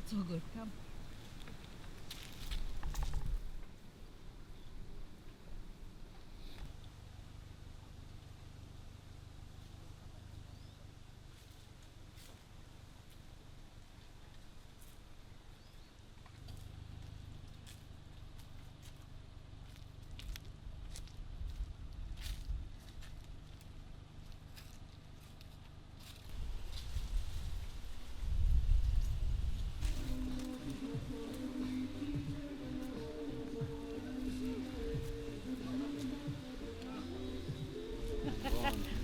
It's all good. Come.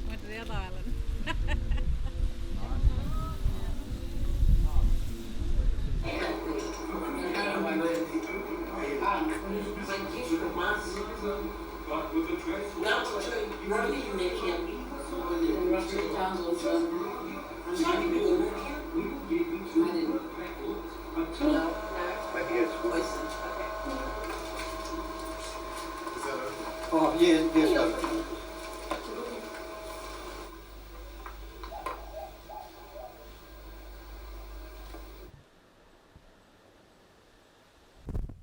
Went to the other island. Oh, yes, yes.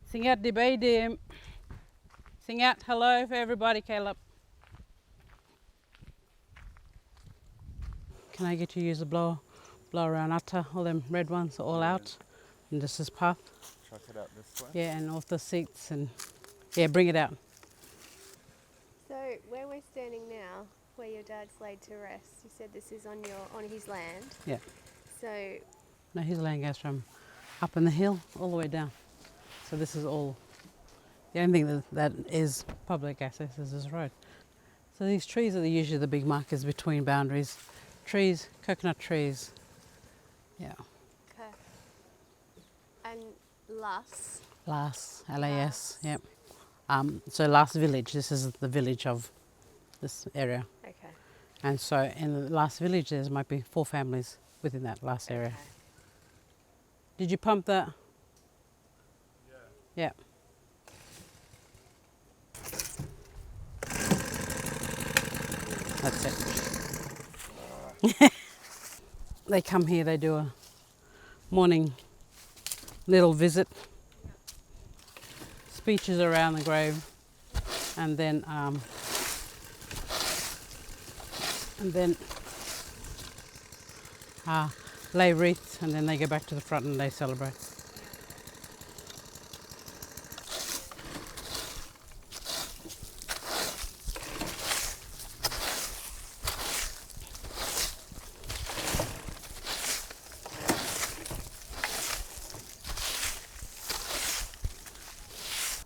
Sing out the baby. Sing out hello for everybody, Caleb. Can I get you to use the blower around Atta? All them red ones are all out. And this is path. Chuck it out this way. Yeah, and off the seats and yeah, bring it out. So where we're standing now, where your dad's laid to rest, you said this is on his land. Yeah. So No, his land goes from up in the hill all the way down. So this is all, the only thing that is public access is this road. So these trees are usually the big markers between boundaries. Trees, coconut trees. Yeah. okay. And Luss. Las, L-A-S, yep. So last village, this is the village of this area. Okay. And so in the last village, there might be 4 families within that last area. Okay. Did you pump that? Yeah. That's it. They come here, they do a morning little visit, speeches around the grave, and then lay wreaths, and then they go back to the front and they celebrate.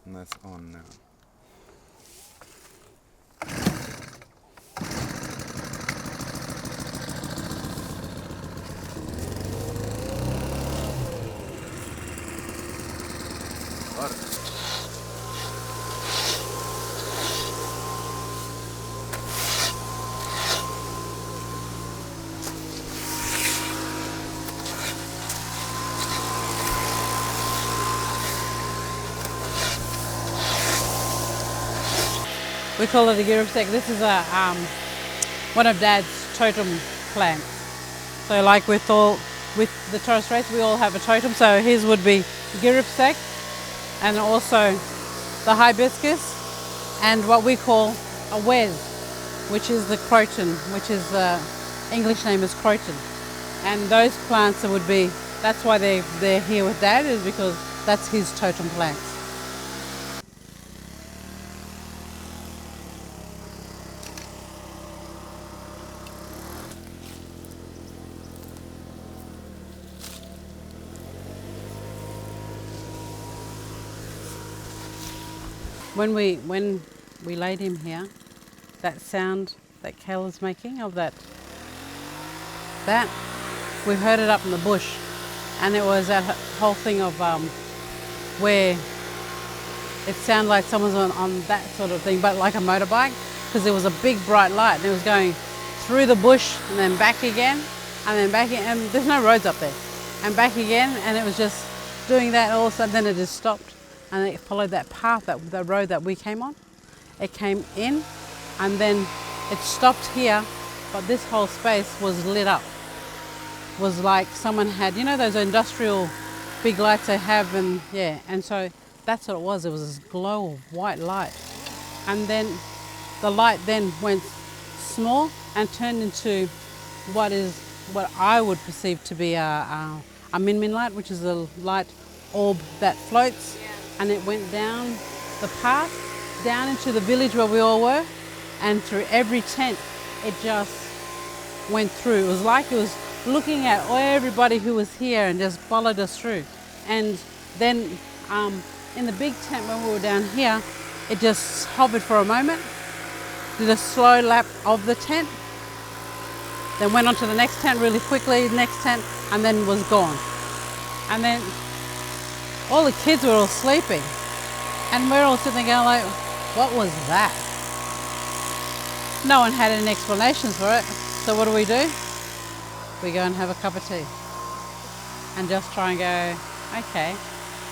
And that's on now. We call it a giripsek. This is a one of Dad's totem plants. So like with the Torres Straits, we all have a totem. So his would be giripsek, and also the hibiscus, and what we call a wes, which is the croton, which is the English name is croton. And those plants would be, that's why they're here with Dad, is because that's his totem plants. When we laid him here, that sound that Kel is making of that we heard it up in the bush, and it was that whole thing of where it sounded like someone's on that sort of thing, but like a motorbike, because there was a big bright light and it was going through the bush and then back again and then back again, and there's no roads up there, and back again, and it was just doing that. All of a sudden then it just stopped, and it followed that path, the road that we came on. It came in and then it stopped here, but this whole space was lit up. Was like someone had, you know, those industrial big lights they have, and yeah, and so that's what it was. It was this glow of white light, and then the light then went small and turned into what I would perceive to be a min min light, which is a light orb that floats, and it went down the path, down into the village where we all were, and through every tent, it just went through. It was like it was looking at everybody who was here and just followed us through. And then in the big tent when we were down here, it just hovered for a moment, did a slow lap of the tent, then went on to the next tent really quickly, next tent, and then was gone. And then all the kids were all sleeping, and we're all sitting there going like, what was that? No one had any explanations for it. So what do? We go and have a cup of tea and just try and go, okay,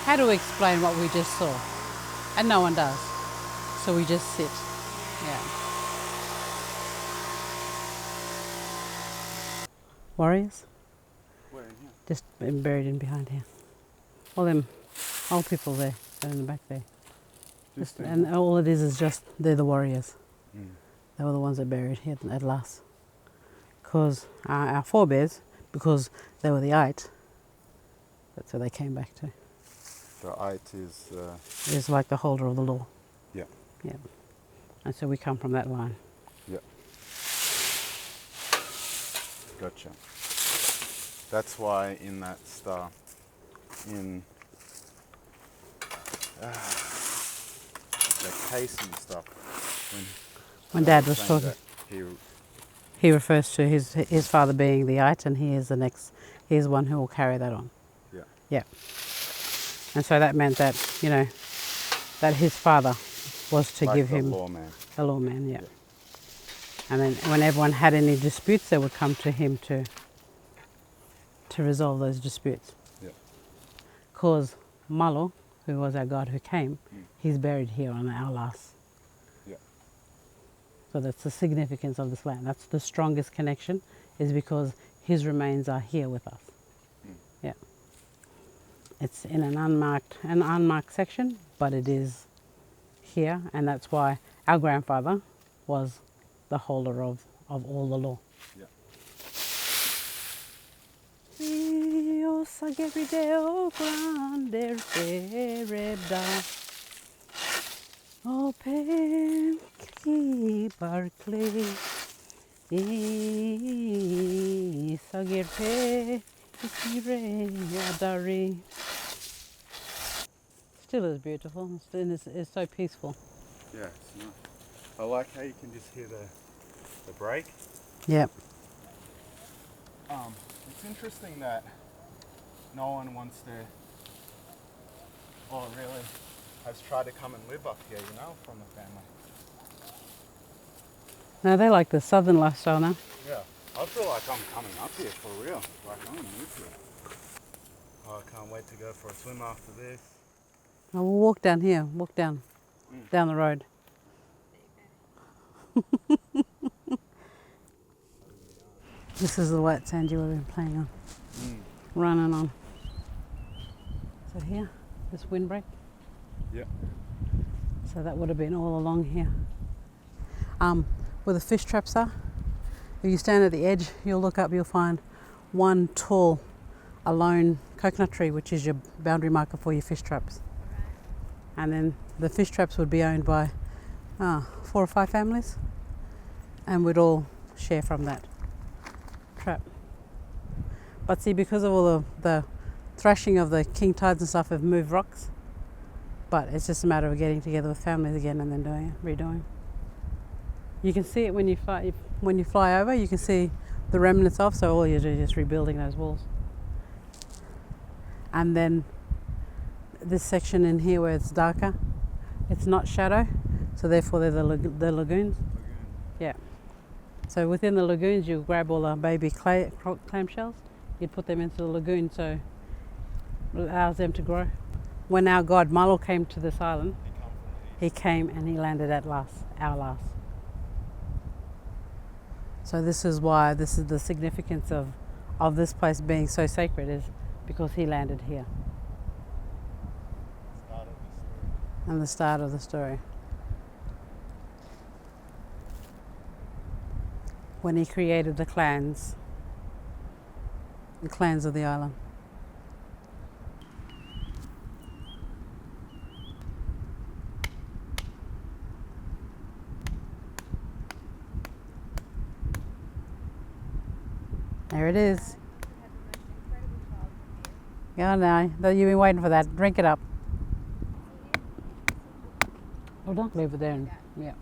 how do we explain what we just saw? And no one does. So we just sit. Yeah. Warriors? Where in here? Just buried in behind here. All them old people there, they're in the back there. And all it is just, they're the warriors. They were the ones that buried here at last. Because our forebears, because they were the Ait, that's where they came back to. The Ait is... It's like the holder of the law. Yeah. Yeah. And so we come from that line. Yeah. Gotcha. That's why in that star, in the case and stuff, when Dad was talking, he refers to his father being the Ait, and he is the one who will carry that on. Yeah. Yeah. And so that meant that, that his father was to like give the him lawman. the lawman, yeah. And then when everyone had any disputes, they would come to him to resolve those disputes. Yeah. Because Malo, who was our god who came, he's buried here on our last. Yeah. So that's the significance of this land. That's the strongest connection, is because his remains are here with us. Yeah. It's in an unmarked section, but it is here, and that's why our grandfather was the holder of all the law. Yeah. Open Barclay, still is beautiful, it's so peaceful. Yeah, it's nice. I like how you can just hear the break. Yep. It's interesting that no one wants to, or really has tried to come and live up here, from the family. No, they like the southern lifestyle now. Yeah, I feel like I'm coming up here for real. Like I'm gonna move here. Oh, I can't wait to go for a swim after this. We'll walk down here, down the road. This is the white sand you would have been playing on, running on. So here, this windbreak. Yeah. So that would have been all along here. Where the fish traps are, if you stand at the edge, you'll look up, you'll find one tall, alone coconut tree, which is your boundary marker for your fish traps. And then the fish traps would be owned by 4 or 5 families, and we'd all share from that trap. But see, because of all of the thrashing of the king tides and stuff, have moved rocks. But it's just a matter of getting together with families again and then redoing. You can see it when you fly over. You can see the remnants of. So all you do is just rebuilding those walls. And then this section in here where it's darker, it's not shadow, so therefore they're the lagoons. Yeah. So within the lagoons, you grab all the baby clam shells, you'd put them into the lagoon, so it allows them to grow. When our god Malo came to this island, he came and he landed at our last. So this is the significance of this place being so sacred, is because he landed here. and the start of the story. When he created the clans of the island. There it is. Yeah, no, you've been waiting for that. Drink it up. Oh, don't leave it there. Yeah.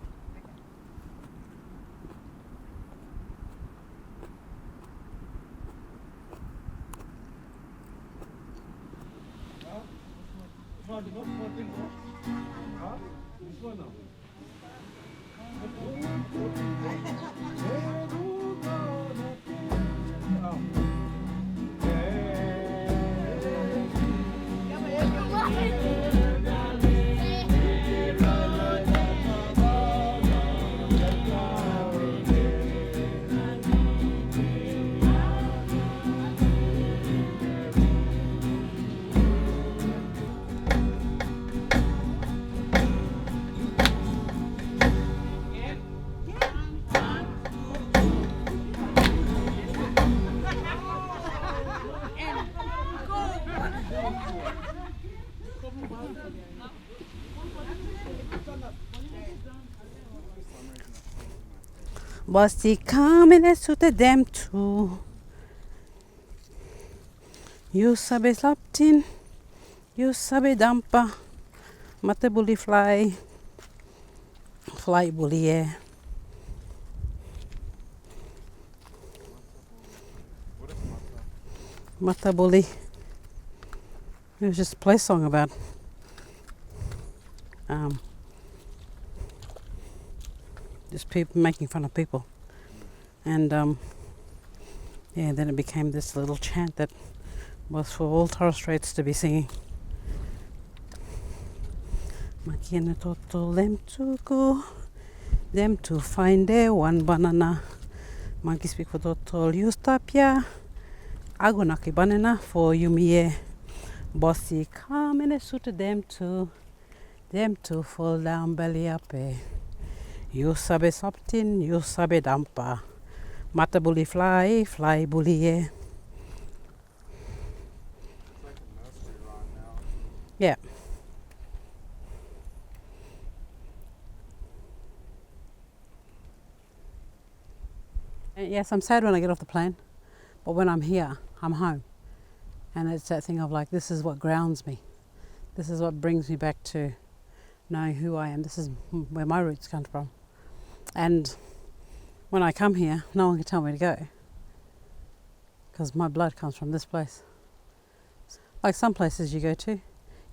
Basti kamene sute dem tu. You sabe slaptin, you sabe dampa, mate bully fly bully yeah. Mata bully. It was just a play song about just people making fun of people, and yeah, then it became this little chant that was for all Torres Straits to be singing. Makina toto them to go, them to find their one banana. Monkey speak for toto you stop ya. Agonaki banana for yumie. Bossy come and suit them to fall down belly up. You sabe something, you sabe dampa. Mata bully fly bully yeah. Yeah. Yes, I'm sad when I get off the plane, but when I'm here, I'm home. And it's that thing of like, this is what grounds me. This is what brings me back to knowing who I am. This is where my roots come from. And when I come here, no one can tell me to go, because my blood comes from this place. Like some places you go to,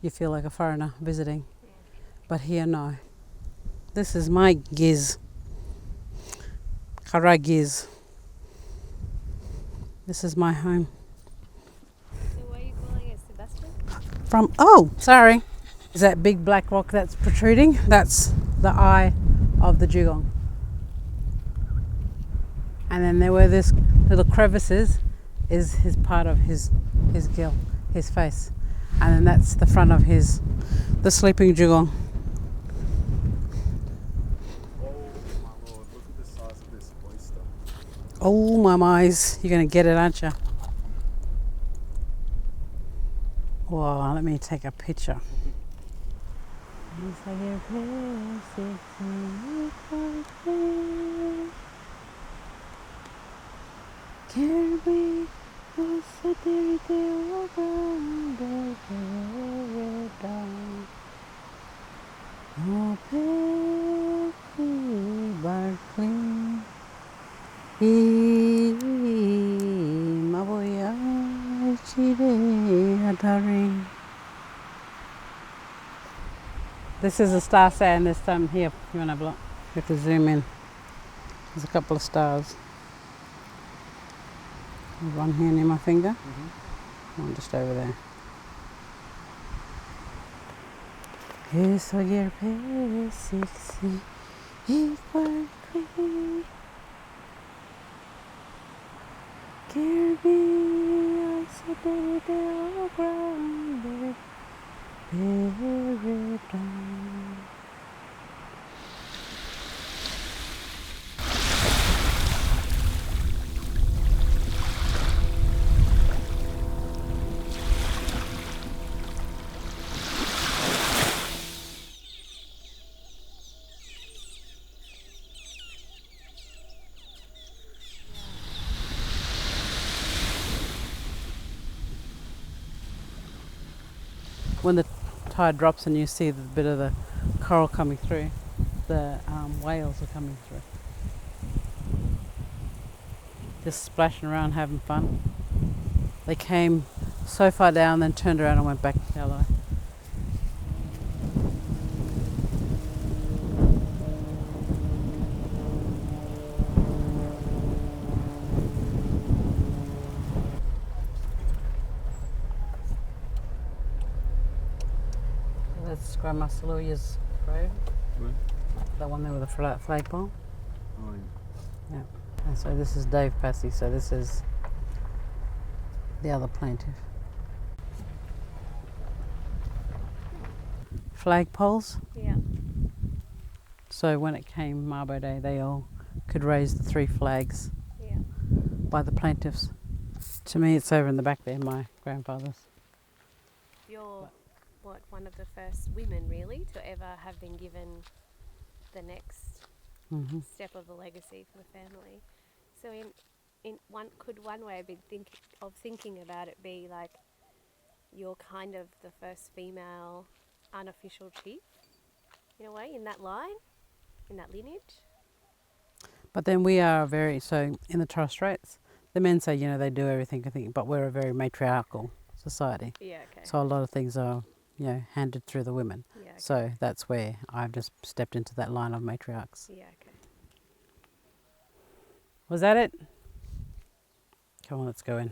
you feel like a foreigner visiting. But here, no. This is my giz. Kara giz. This is my home. So why are you calling it Sebastian? From, oh, sorry. Is that big black rock that's protruding? That's the eye of the dugong. And then there were this little crevices is his part of his gill, his face. And then that's the front of the sleeping dugong. Oh my eyes, you're going to get it, aren't you? Wow, let me take a picture. This is a star sand this time here. You want to block? You have to zoom in. There's a couple of stars. There's one here near my finger. One just over there. Eso yerbe sexy igual que Kirby se te grande paradise. when the tide drops and you see the bit of the coral coming through, the whales are coming through. Just splashing around, having fun. They came so far down, then turned around and went back the other way. That's Grandma Saluya's grave. Where? That one there with the flagpole. Oh, Yeah. And so this is Dave Passy, so this is the other plaintiff. Flagpoles. Yeah. So when it came Mabo Day, they all could raise the 3 flags Yeah. by the plaintiffs. To me, it's over in the back there, my grandfather's. You're one of the first women really to ever have been given the next step of the legacy for the family. So could one way of thinking about it be like you're kind of the first female unofficial chief in a way, in that line, in that lineage? But then we are so in the Torres Straits, the men say, they do everything, I think, but we're a very matriarchal society. Yeah, okay. So a lot of things are, handed through the women. Yeah, okay. So that's where I've just stepped into that line of matriarchs. Yeah, okay. Was that it? Come on, let's go in.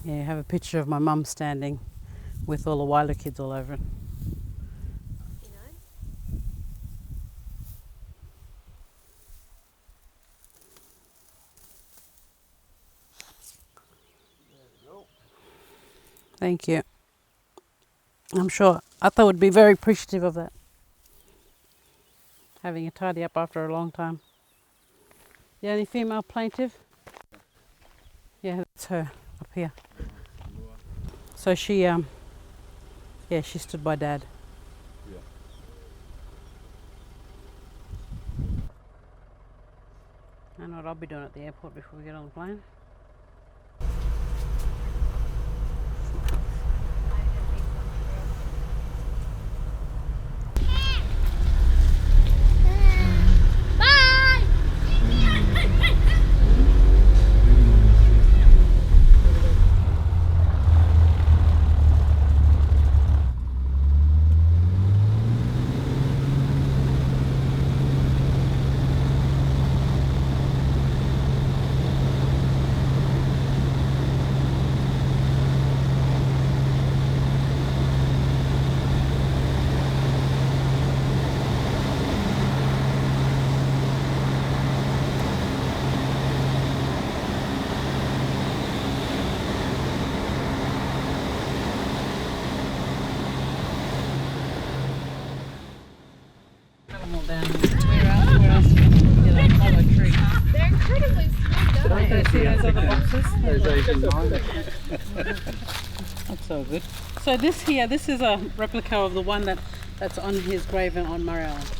Yeah, I have a picture of my mum standing with all the wilder kids all over it. You know? Thank you. I'm sure Atha would be very appreciative of that. Having a tidy up after a long time. The only female plaintiff? Yeah, that's her up here. So she she stood by Dad. Yeah. I know what I'll be doing at the airport before we get on the plane. Down. Where else? Get a hollow tree. They're incredibly smooth, aren't they? See those other boxes? Those Asian miners. That's so good. So this is a replica of the one that's on his grave on Murray Island.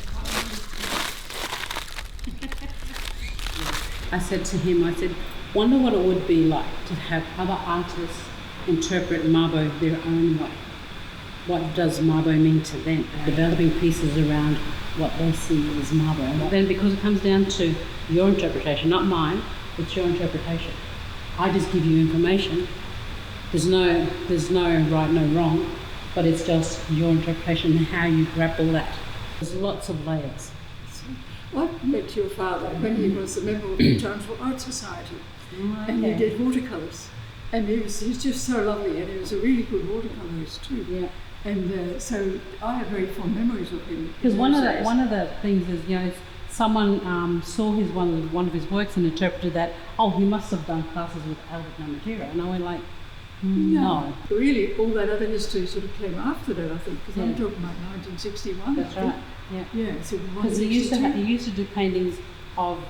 I said to him, wonder what it would be like to have other artists interpret Mabo their own way. What does Mabo mean to them? Developing pieces around what they see as Mabo. And then because it comes down to your interpretation, not mine, it's your interpretation. I just give you information. There's no right, no wrong, but it's just your interpretation and how you grapple that. There's lots of layers. I met your father when he was a member of the Toronto Art Society, and he did watercolours. And he's just so lovely, and he was a really good watercolourist too. Yeah. And so I have very fond memories of him. Because one of the things is, someone saw one of his works and interpreted that, he must have done classes with Albert Namatjira. And I went like, no. Really, all that other history sort of came after that, I think, because I'm talking about 1961. That's right. Yeah. Yeah. So because he used to do paintings of.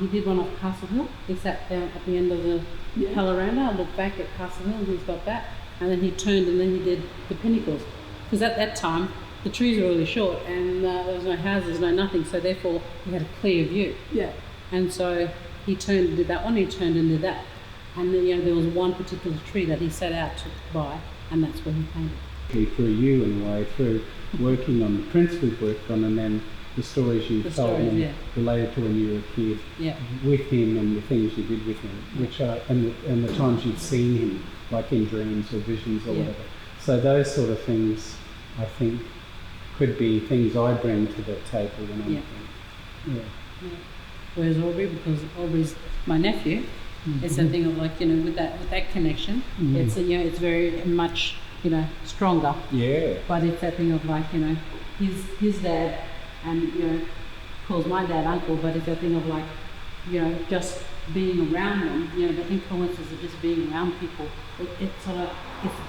He did one of Castle Hill. He sat down at the end of the Palaranda, looked back at Castle Hill, and he's got that. And then he turned and then he did the pinnacles. Because at that time, the trees were really short and there was no houses, no nothing, so therefore you had a clear view. Yeah. And so he turned and did that one, he turned and did that. And then, there was one particular tree that he set out to buy, and that's where he painted. Through you, in a way, through working on the prints we've worked on, and then the stories you told me related to when you were a kid with him, and the things you did with him, which are and the times you've seen him, like in dreams or visions or whatever. So those sort of things, I think, could be things I bring to the table when I'm Whereas Aubrey, because Aubrey's my nephew, it's a thing of like, with that connection, it's it's very much stronger. Yeah. But it's that thing of like, his dad, and calls my dad uncle, but it's that thing of like, just being around them, the influences of just being around people, it's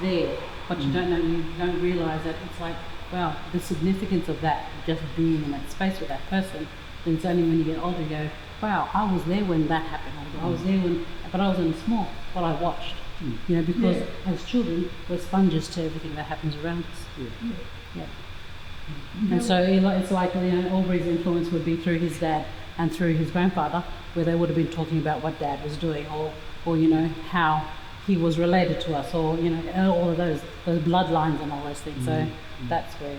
there, but you don't realise that it's like, wow, the significance of that, just being in that space with that person. Then it's only when you get older you go, wow, I was there when that happened, I was there but I was only small, but I watched, because as children, we're sponges to everything that happens around us. Yeah. And so it's like, Aubrey's influence would be through his dad and through his grandfather, where they would have been talking about what dad was doing, or how he was related to us, or all of those bloodlines and all those things. So that's where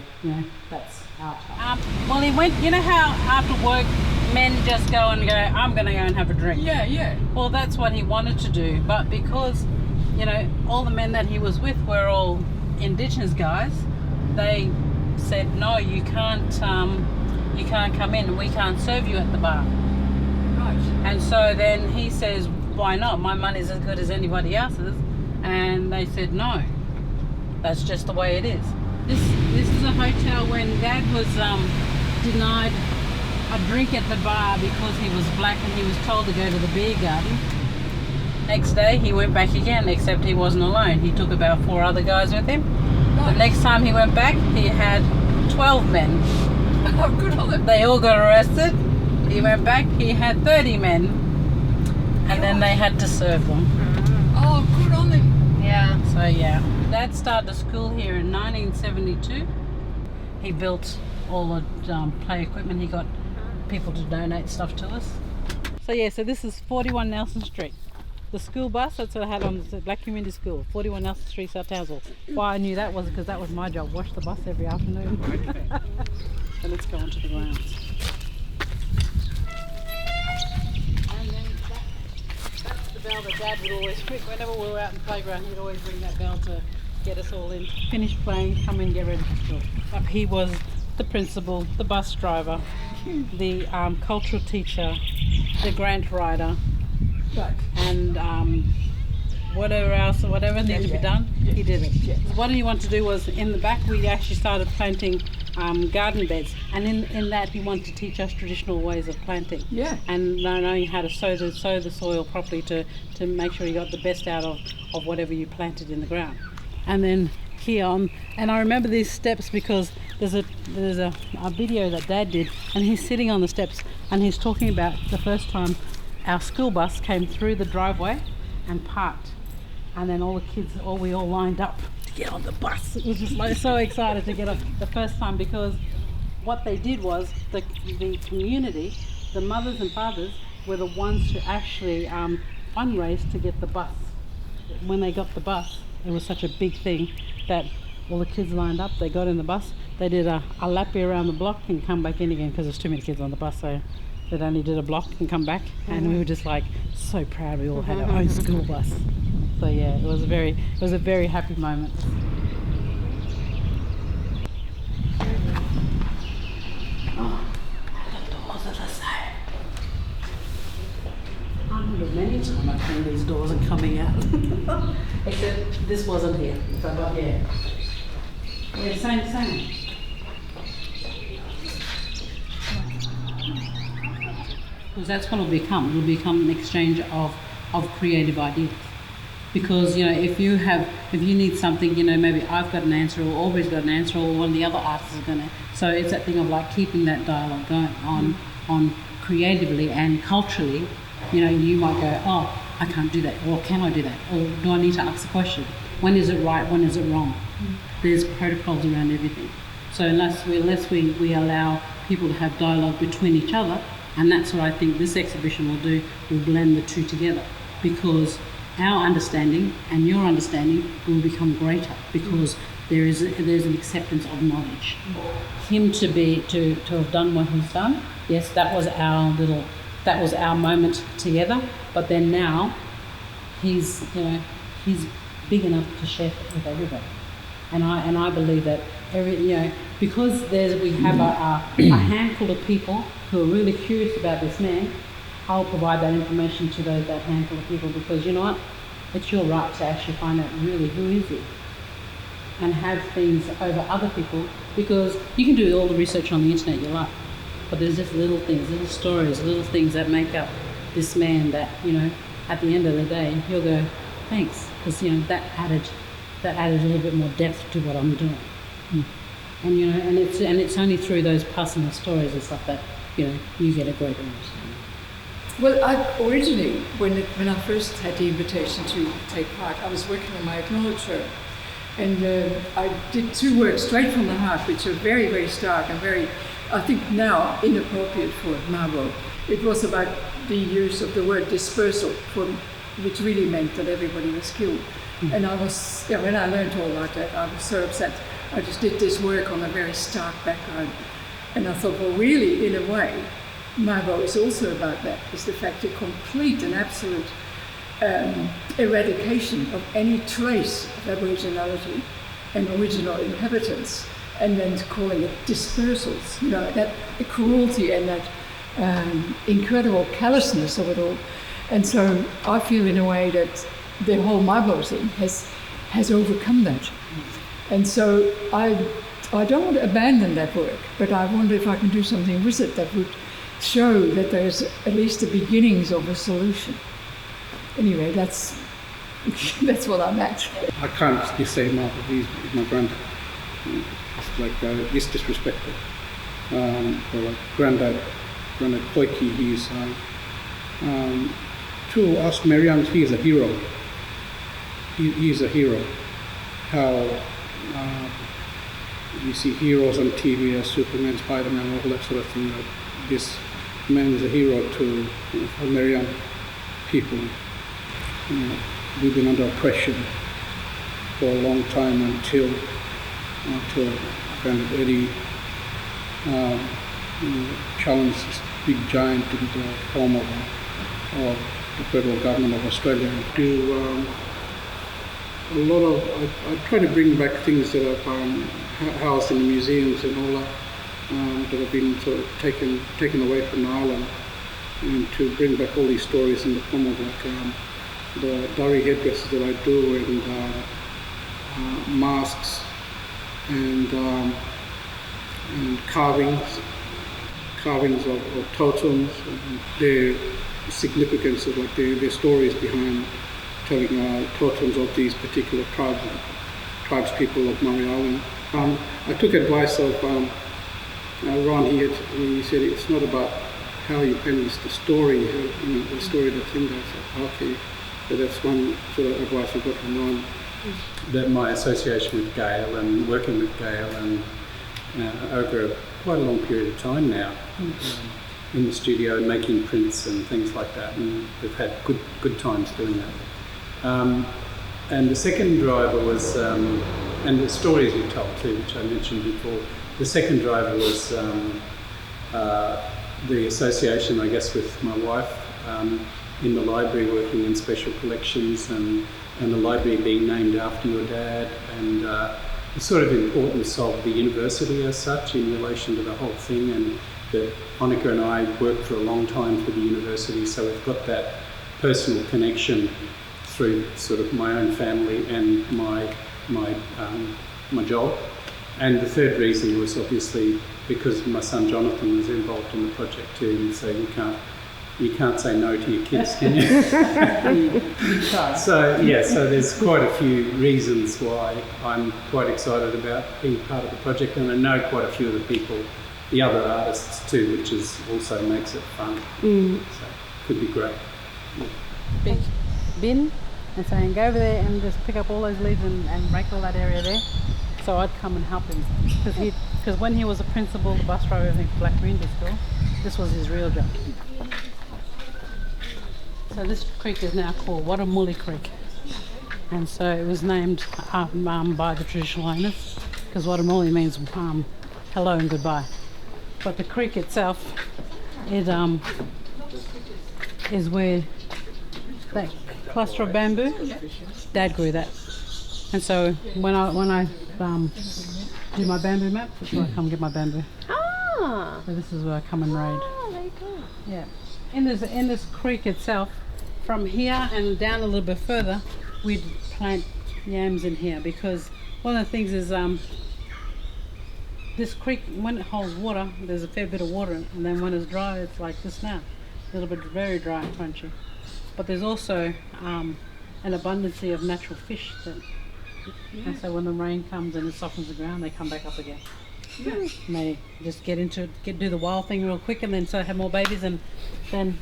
that's our time. Well, he went. How after work men just go, I'm going to go and have a drink. Yeah. Well, that's what he wanted to do, but because all the men that he was with were all Indigenous guys, they said, no, you can't come in, we can't serve you at the bar. Right. And so then he says, why not? My money's as good as anybody else's. And they said, no, that's just the way it is. This is a hotel when Dad was denied a drink at the bar because he was black, and he was told to go to the beer garden. Next day he went back again, except he wasn't alone. He took about 4 other guys with him. The next time he went back, he had 12 men. Oh, good on them. They all got arrested. He went back, he had 30 men. And then they had to serve them. Oh, good on them. Yeah. So Dad started a school here in 1972. He built all the play equipment. He got people to donate stuff to us. So this is 41 Nelson Street. The school bus, that's what I had on the Black Community School, 41 Nelson Street, South Townsville. Why I knew that was because that was my job, wash the bus every afternoon. So let's go onto the grounds. And then that's the bell that Dad would always ring. Whenever we were out in the playground, he'd always ring that bell to get us all in. Finish playing, come in, get ready for school. He was the principal, the bus driver, the cultural teacher, the grant writer, Right. and whatever needed to be done, he did it. What he wanted to do was, in the back we actually started planting garden beds, and in that he wanted to teach us traditional ways of planting, and knowing how to sow the soil properly to make sure you got the best out of whatever you planted in the ground. And then here on, and I remember these steps because there's a video that Dad did, and he's sitting on the steps and he's talking about the first time our school bus came through the driveway and parked, and then all the kids, we all lined up to get on the bus. It was just like so excited to get on the first time, because what they did was the community, the mothers and fathers, were the ones to actually fundraise to get the bus. When they got the bus, it was such a big thing that all the kids lined up, they got in the bus, they did a lappy around the block and come back in again, because there's too many kids on the bus, so they only did a block and come back, and we were just like so proud we all had our own school bus. So it was a very happy moment. Oh, the doors are the same. I remember many times I cleaned these doors and coming out. Except this wasn't here, but same. Because that's what it'll become. It'll become an exchange of creative ideas. Because if you need something, maybe I've got an answer, or Aubrey's got an answer, or one of the other artists is gonna. So it's that thing of like keeping that dialogue going on creatively and culturally. You might go, oh, I can't do that, or can I do that, or do I need to ask a question? When is it right? When is it wrong? There's protocols around everything. So unless we allow people to have dialogue between each other, And that's what I think this exhibition will do, will blend the two together, because our understanding and your understanding will become greater, because there's an acceptance of knowledge. Him to have done what he's done, yes, that was our moment together, but then now he's big enough to share it with everybody. And I believe that because we have a handful of people who are really curious about this man, I'll provide that information to that handful of people, because you know what? It's your right to actually find out really who is he, and have things over other people, because you can do all the research on the internet you like, but there's just little things, little stories, little things that make up this man that, at the end of the day, you'll go, thanks, because, that added a little bit more depth to what I'm doing. And, and it's only through those personal stories and stuff that, you get a great understanding. Well, originally, when I first had the invitation to take part, I was working on my acknowledger. And I did 2 works straight from the heart, which are very, very stark and very, I think now, inappropriate for Mabo. It was about the use of the word dispersal, which really meant that everybody was killed. And I was, when I learned all about that, I was so upset. I just did this work on a very stark background. And I thought, well, really, in a way, Mabo is also about that. It's the fact of complete and absolute eradication of any trace of Aboriginality and original inhabitants, and then calling it dispersals. That the cruelty and that incredible callousness of it all. And so I feel in a way that the whole Mabo thing has overcome that. And so I don't want to abandon that work, but I wonder if I can do something with it that would show that there's at least the beginnings of a solution. Anyway, that's what I'm at. I can't just say he's my granddad. It's like it's disrespectful. Or like granddad Koiki, he's to us Merians, he's a hero. He's a hero. How you see heroes on TV as Superman, Spider-Man, all that sort of thing. This man is a hero to Merian people. We've been under oppression for a long time until kind of Eddie challenged this big giant in the form of the federal government of Australia. I try to bring back things that are housed in the museums and all that have been sort of taken away from the island, and to bring back all these stories in the form of the Dari headdresses that I do, and masks, and carvings of totems, and their significance of their stories behind telling totems of these particular tribespeople of Murray Island. I took advice of Ron here when he said it's not about how you paint, it's the story, the story that's in there. So, okay, so that's one sort of advice I got from Ron. That my association with Gail and working with Gail and over quite a long period of time now in the studio making prints and things like that, and we've had good times doing that. And the second driver was, and the stories you told too, which I mentioned before. The second driver was the association, I guess, with my wife in the library, working in special collections, and the library being named after your dad, and the sort of importance of the university as such in relation to the whole thing, and that Monica and I worked for a long time for the university, so we've got that personal connection through sort of my own family and my job. And the third reason was obviously because my son Jonathan was involved in the project too, and so you can't say no to your kids, can you? So there's quite a few reasons why I'm quite excited about being part of the project, and I know quite a few of the people, the other artists too, which is also makes it fun. So could be great. Big bin, and saying go over there and just pick up all those leaves and rake all that area there. So I'd come and help him, because when he was a principal, the bus driver, I think, Black Community School, This was his real job. So this creek is now called Wadamuli Creek. And so it was named by the traditional owners because Wadamuli means hello and goodbye. But the creek itself, it is where that cluster of bamboo, Dad grew that. And so when I do my bamboo map, that's where I come get my bamboo. Ah. So this is where I come and raid. Oh, very cool. Yeah. In this creek itself, from here and down a little bit further, we'd plant yams in here because one of the things is this creek, when it holds water, there's a fair bit of water, and then when it's dry, it's like this now, a little bit very dry and crunchy. But there's also an abundance of natural fish that, and so when the rain comes and it softens the ground, they come back up again. Yeah. And they just get into it, do the wild thing real quick, and then so have more babies, and then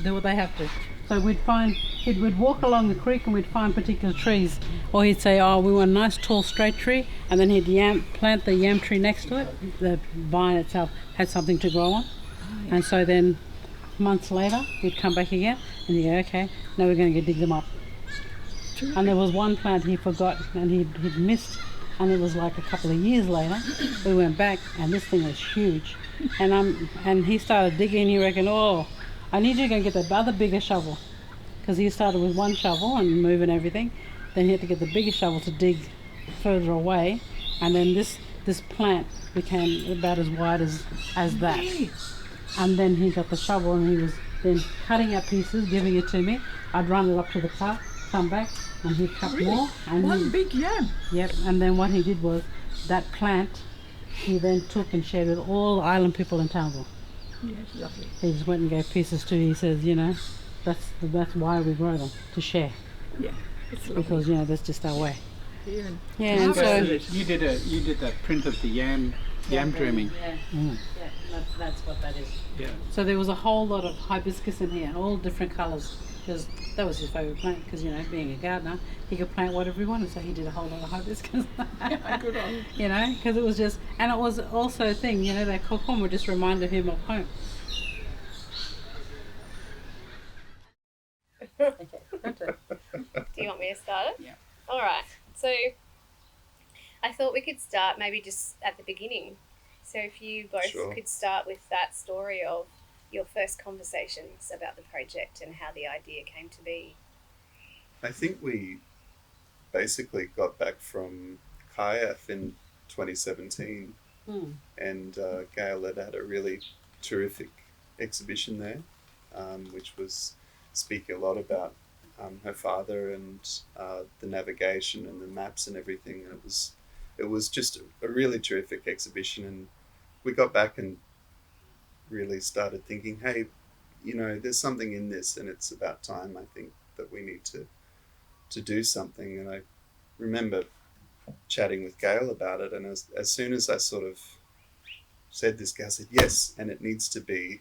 do what they have to. So we'd walk along the creek and we'd find particular trees, or he'd say, oh, we want a nice tall straight tree, and then he'd plant the yam tree next to it. The vine itself had something to grow on. And so then months later we'd come back again and he'd go, okay, now we're going to go dig them up. And there was one plant he forgot and he'd missed, and it was like a couple of years later we went back and this thing was huge, and he started digging. He reckoned, oh, I need you to go and get the other bigger shovel, because he started with one shovel and moving everything, then he had to get the bigger shovel to dig further away, and then this plant became about as wide as that. And then he got the shovel and he was then cutting out pieces, giving it to me. I'd run it up to the car, come back, and he'd cut more. And One big yam. Yep, and then what he did was, that plant, he then took and shared with all the island people in Townsville. Yes, lovely. He just went and gave pieces to, he says, that's why we grow them, to share. Yeah, it's lovely. Because, that's just our way. Yeah. Yeah, and so... You did that print of the yam dreaming. Yeah, yeah, that's what that is. Yeah. So there was a whole lot of hibiscus in here, all different colours, because that was his favourite plant, because, being a gardener, he could plant whatever he wanted, so he did a whole lot of hibiscus. Good on you. Because it was just, and it was also a thing, that kokoma just reminded him of home. Do you want me to start it? Yeah. All right. So I thought we could start maybe just at the beginning. So if you both could start with that story of your first conversations about the project and how the idea came to be. I think we basically got back from KIAF in 2017 and Gail had a really terrific exhibition there, which was speaking a lot about her father and the navigation and the maps and everything. And it was just a really terrific exhibition, and we got back and really started thinking, hey, there's something in this, and it's about time, I think, that we need to do something. And I remember chatting with Gail about it, and as soon as I sort of said this, Gail said, yes, and it needs to be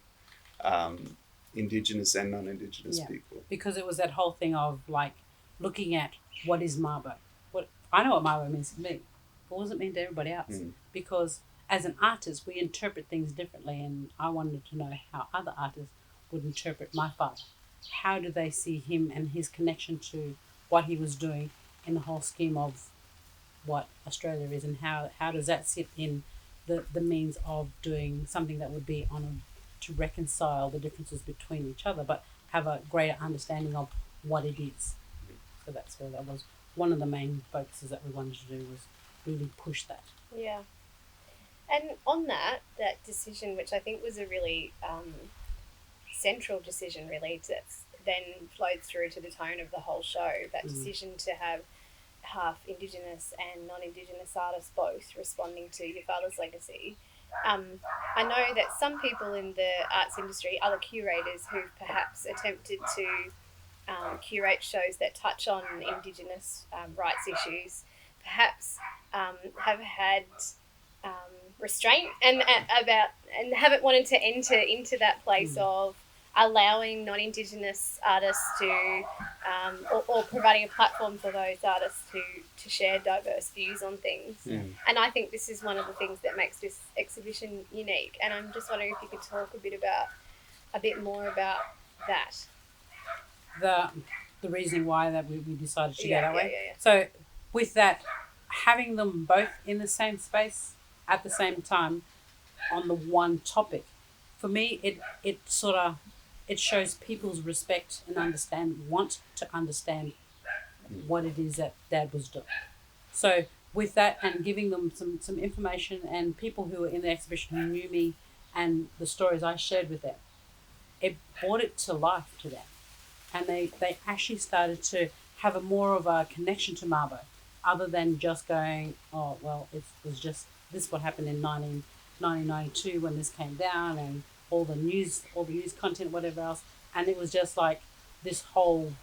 Indigenous and non-Indigenous people. Because it was that whole thing of looking at what is Mabo. I know what Mabo means to me, but what does it mean to everybody else? Because as an artist, we interpret things differently, and I wanted to know how other artists would interpret my father. How do they see him and his connection to what he was doing in the whole scheme of what Australia is, and how does that sit in the means of doing something that would be to reconcile the differences between each other, but have a greater understanding of what it is. So that's where that was one of the main focuses that we wanted to do, was really push that. Yeah. And on that decision, which I think was a really central decision, really, that's then flowed through to the tone of the whole show, that decision to have half Indigenous and non-Indigenous artists both responding to your father's legacy. I know that some people in the arts industry, other curators who've perhaps attempted to curate shows that touch on Indigenous rights issues, perhaps have had restraint and haven't wanted to enter into that place of allowing non-Indigenous artists to, or providing a platform for those artists to share diverse views on things. And I think this is one of the things that makes this exhibition unique. And I'm just wondering if you could talk a bit more about that. The reason why that we decided to go that way. So with that, having them both in the same space at the same time on the one topic, for me it shows people's respect and want to understand what it is that Dad was doing. So with that, and giving them some information, and people who were in the exhibition who knew me and the stories I shared with them, it brought it to life to them. And they actually started to have a more of a connection to Mabo, other than just going, oh, well, it was just this what happened in 1992 when this came down, and all the news content, whatever else. And it was just like this whole,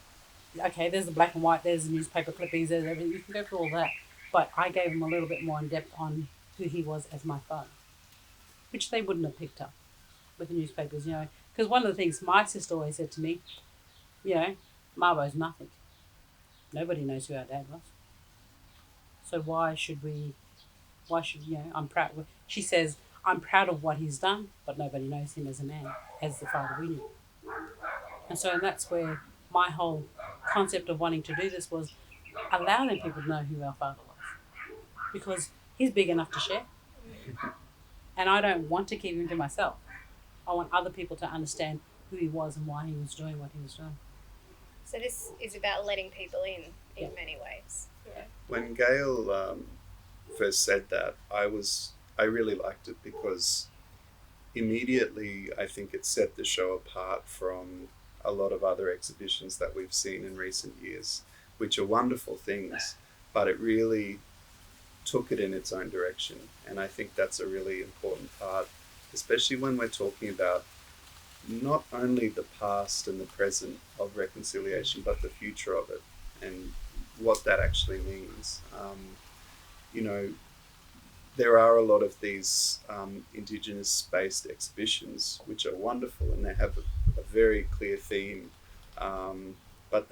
okay, there's the black and white, there's the newspaper clippings, there's everything. You can go through all that. But I gave them a little bit more in depth on who he was as my father, which they wouldn't have picked up with the newspapers, Because one of the things my sister always said to me, Mabo's nothing. Nobody knows who our dad was. So why should I'm proud. She says, I'm proud of what he's done, but nobody knows him as a man, as the father we knew. And so that's where my whole concept of wanting to do this was allowing people to know who our father was. Because he's big enough to share. And I don't want to keep him to myself. I want other people to understand who he was and why he was doing what he was doing. So this is about letting people in many ways. Yeah. When Gail first said that, I really liked it, because immediately I think it set the show apart from a lot of other exhibitions that we've seen in recent years, which are wonderful things, but it really took it in its own direction. And I think that's a really important part, especially when we're talking about not only the past and the present of reconciliation, but the future of it and what that actually means. There are a lot of these Indigenous-based exhibitions which are wonderful, and they have a very clear theme. But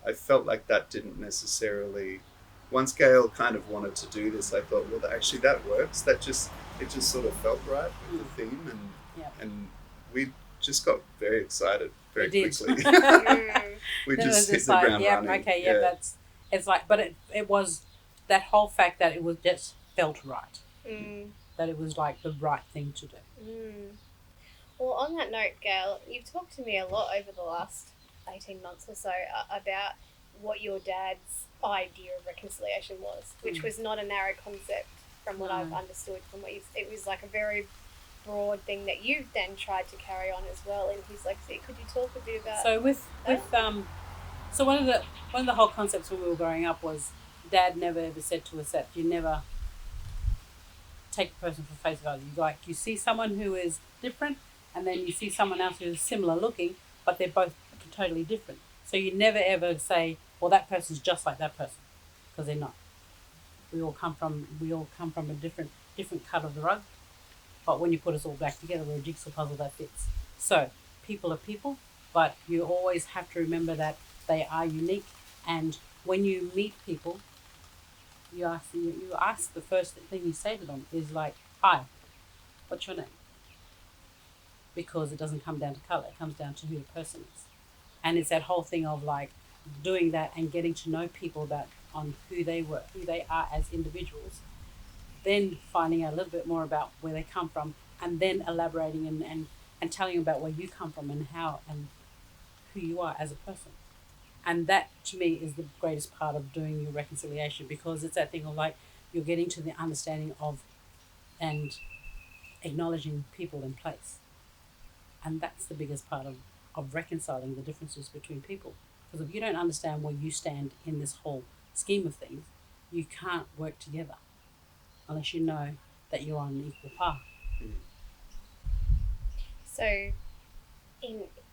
I felt like that didn't necessarily. Once Gail kind of wanted to do this, I thought, well, actually that works. It just sort of felt right with the theme, and we just got very excited very quickly. We just hit the ground running. But it was that whole fact that it was just felt right. That it was like the right thing to do. Well, on that note, Gail, you've talked to me a lot over the last 18 months or so about what your dad's idea of reconciliation was, which was not a narrow concept from what I've understood from what it was like a very broad thing that you then tried to carry on as well in his legacy. Could you talk a bit about so one of the whole concepts when we were growing up was Dad never ever said to us that you never take the person for face value. You see someone who is different, and then you see someone else who is similar looking, but they're both totally different. So you never ever say, well, that person's just like that person, because they're not. We all come from a different cut of the rug, but when you put us all back together, we're a jigsaw puzzle that fits. So people are people, but you always have to remember that they are unique. And when you meet people, you ask the first thing you say to them is like, hi, what's your name? Because it doesn't come down to colour, it comes down to who the person is. And it's that whole thing of like doing that and getting to know people on who they are as individuals, then finding out a little bit more about where they come from, and then elaborating and telling them about where you come from and how and who you are as a person. And that, to me, is the greatest part of doing your reconciliation, because it's that thing of like you're getting to the understanding of and acknowledging people in place. And that's the biggest part of reconciling the differences between people. Because if you don't understand where you stand in this whole scheme of things, you can't work together unless you know that you're on an equal path. So,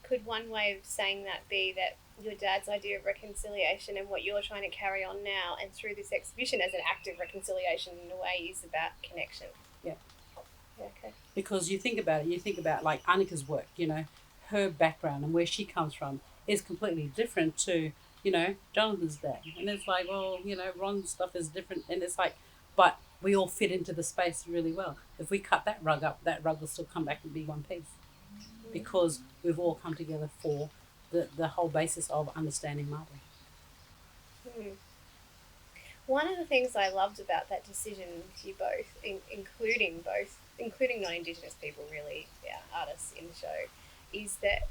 could one way of saying that be that your dad's idea of reconciliation and what you're trying to carry on now and through this exhibition as an act of reconciliation in a way is about connection? Yeah. Okay. Because you think about like Annika's work, her background and where she comes from is completely different to, you know, Jonathan's dad. And it's like, well, you know, Ron's stuff is different. And it's like, but we all fit into the space really well. If we cut that rug up, that rug will still come back and be one piece because we've all come together for the whole basis of understanding Mabo. One of the things I loved about that decision with you both, including non-Indigenous people, really, artists in the show, is that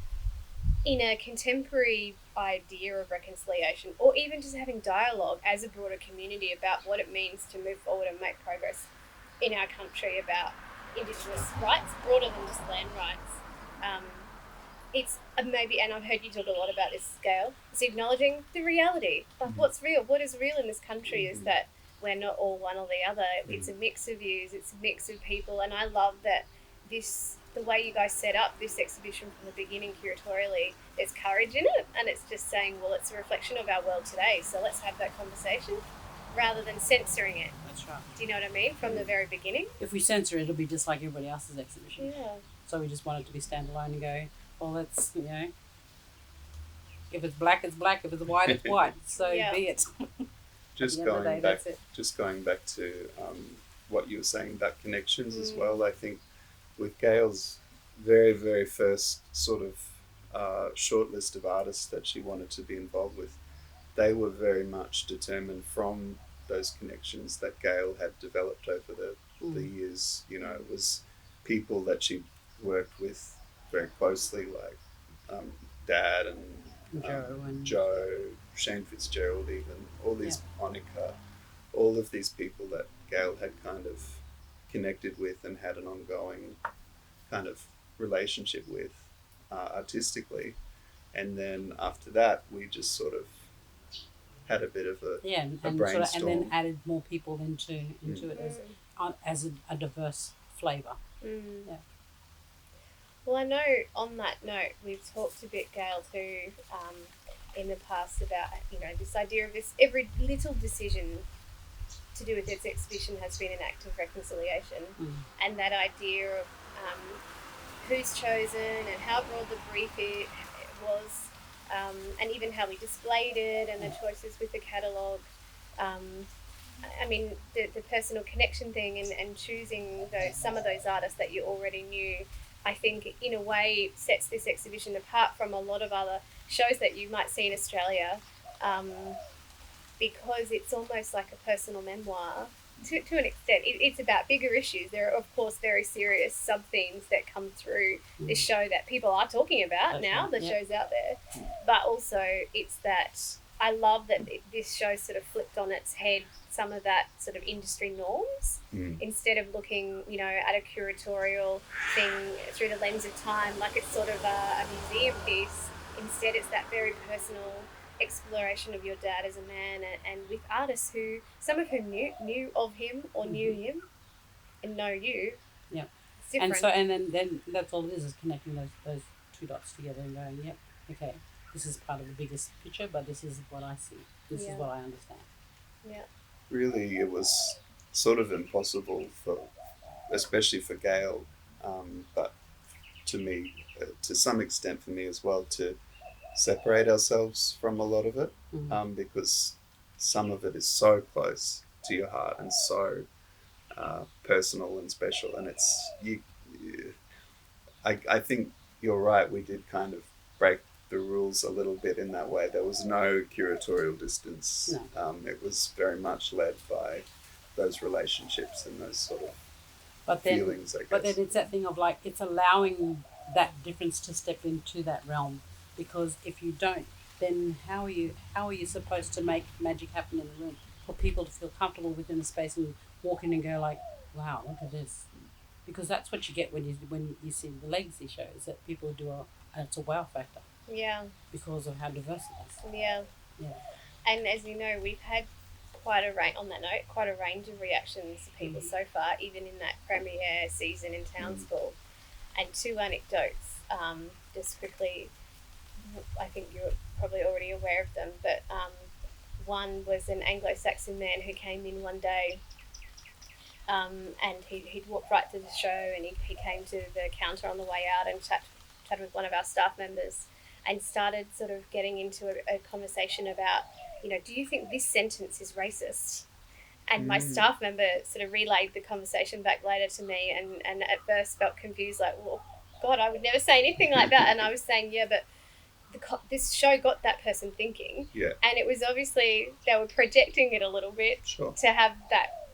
in a contemporary idea of reconciliation, or even just having dialogue as a broader community about what it means to move forward and make progress in our country about Indigenous rights, broader than just land rights, it's maybe, and I've heard you talk a lot about this, Gail, it's acknowledging the reality. Like, what's real? What is real in this country is that we're not all one or the other. It's a mix of views, it's a mix of people, and I love that the way you guys set up this exhibition from the beginning curatorially, there's courage in it, and it's just saying, well, it's a reflection of our world today, so let's have that conversation, rather than censoring it. That's right. Do you know what I mean? From the very beginning. If we censor it, it'll be just like everybody else's exhibition. Yeah. So we just want it to be standalone and go, well, that's, you know, if it's black, it's black. If it's white, it's white. So be it. Just going back to what you were saying about connections as well. I think with Gail's very, very first sort of short list of artists that she wanted to be involved with, they were very much determined from those connections that Gail had developed over the years. You know, it was people that she worked with very closely, like Dad and Joe, Shane Fitzgerald, even all these, Monica, all of these people that Gail had kind of connected with and had an ongoing kind of relationship with artistically. And then after that, we just sort of had a bit of a brainstorm. And then added more people into it as a diverse flavour. Yeah. Well, I know on that note, we've talked a bit, Gail, too, in the past about, you know, this idea of this, every little decision to do with this exhibition has been an act of reconciliation. And that idea of who's chosen and how broad the brief it was, and even how we displayed it and the choices with the catalogue. I mean, the personal connection thing and choosing some of those artists that you already knew, I think in a way sets this exhibition apart from a lot of other shows that you might see in Australia, because it's almost like a personal memoir to an extent. It's about bigger issues. There are, of course, very serious sub-themes that come through this show that people are talking about now, the show's out there. But also it's that I love that this show sort of flipped on its head some of that sort of industry norms. Instead of looking, you know, at a curatorial thing through the lens of time, like it's sort of a museum piece. Instead, it's that very personal exploration of your dad as a man, and with artists who, some of whom knew of him or knew him and know you. Yeah. It's different. And then that's all it is connecting those two dots together and going, yep, okay, this is part of the biggest picture, but this is what I see. This is what I understand. Yeah. Really, it was sort of impossible especially for Gail, but to me, to some extent for me as well, to separate ourselves from a lot of it, because some of it is so close to your heart and so personal and special, and it's I think you're right, we did kind of break the rules a little bit in that way. There was no curatorial distance. It was very much led by those relationships and those sort of feelings, I guess. But then it's that thing of like, it's allowing that difference to step into that realm, because if you don't, then how are you supposed to make magic happen in the room for people to feel comfortable within the space and walk in and go like, wow, look at this? Because that's what you get when you see the legacy shows, that people do it's a wow factor. Yeah. Because of how diverse it is. Yeah. Yeah. And as you know, we've had quite a range of reactions to people so far, even in that premiere season in Townsville. And two anecdotes, just quickly, I think you're probably already aware of them, but one was an Anglo-Saxon man who came in one day, and he'd walked right to the show, and he came to the counter on the way out and chatted with one of our staff members and started sort of getting into a conversation about, do you think this sentence is racist? And my staff member sort of relayed the conversation back later to me and at first felt confused, like, well, God, I would never say anything like that. And I was saying, yeah, but this show got that person thinking. Yeah. And it was obviously, they were projecting it a little bit to have that